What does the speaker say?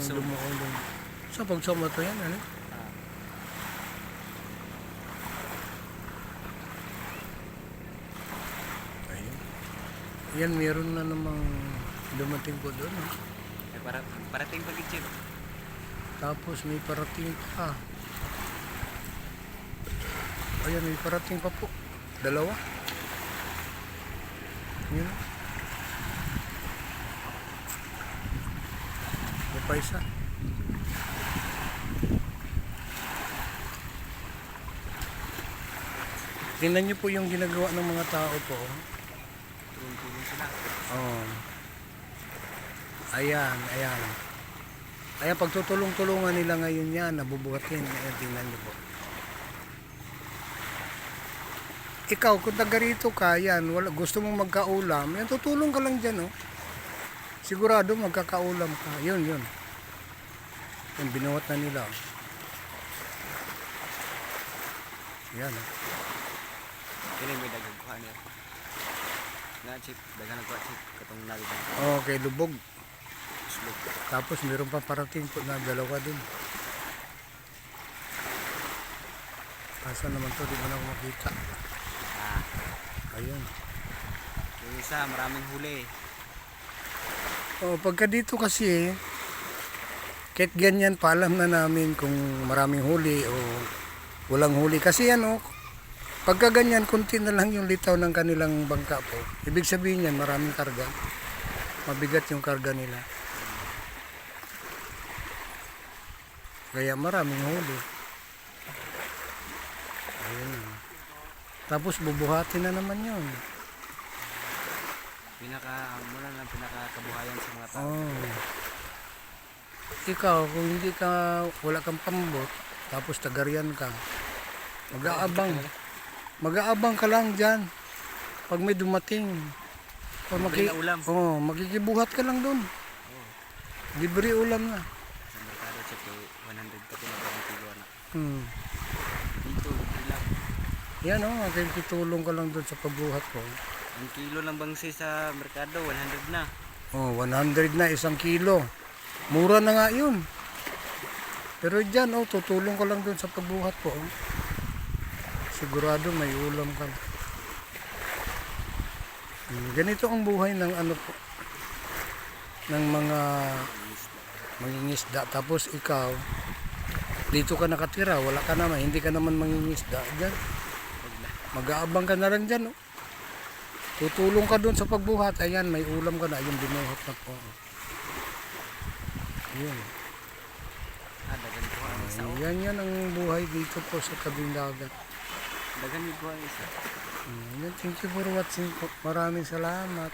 lumuulong. Sa pagsama to yan, ano? Ayun. Yan, meron na namang dumating po doon. Eh, parating pag-chip. Tapos may parating pa. Ayan, may parating pa po. Dalawa. Yun. May pa isa. Tingnan niyo po yung ginagawa ng mga tao po. Tulong-tulong sila. Oh. Ayan, ayan. Ayan, pagtutulong-tulungan nila ngayon yan, nabubuhatin. Ayan, tingnan niyo po. Ikaw, kung taga rito ka, yan, wala, gusto mong magkaulam, yan, tutulong ka lang dyan, oh. Sigurado magkakaulam ka. Yun, yun. Yan, binuhat na nila, oh. Yan, oh. Kini may dagagkuha niya. Na chip, dagan nagkuha chip katong nagdang. Okay, lubog. Slug. Tapos meron pa parating po na dalawa din. Asa naman to, di mo na ako makita. Ayun. Yung isa, maraming huli. Oh, pagka dito kasi, kahit ganyan pa alam na namin kung maraming huli o walang huli. Kasi ano, pagka ganyan, kunti na lang yung litaw ng kanilang bangka po. Ibig sabihin yan, maraming karga. Mabigat yung karga nila. Kaya maraming huli. Ayun na. Tapos bubuhatin na naman yun. Mula lang pinakakabuhayan sa mga tao. Oh. Ikaw, kung hindi ka, wala kang pambot, tapos tagarian ka, mag-aabang. Mag-aabang ka lang dyan. Pag may dumating. O ulam. Oh, magigibuhat ka lang doon. Libre ulam na. Sa merkado check 100 pa pinabang kilo na. Dito, libre lang. Yan o, makikitulong ka lang doon sa pagbuhat ko. Ang kilo ng bangsi sa merkado, 100 na. Oh, 100 na isang kilo. Mura na nga yun. Pero dyan, oh, tutulong ka lang doon sa pagbuhat ko. Oh. Sigurado may ulam ka. Ganito ang buhay ng ano po, ng mga mangingisda. Tapos ikaw, dito ka nakatira, wala ka naman, hindi ka naman mangingisda. Dyan, mag-aabang ka na lang dyan. Oh. Tutulong ka doon sa pagbuhat. Ayan, may ulam ka na. Ayun, binuhat na po. Ayun. Dagan ko ang isa. Yan ang buhay dito po sa tabing dagat. Dagan ko ang isa. Thank you for watching po. Maraming salamat.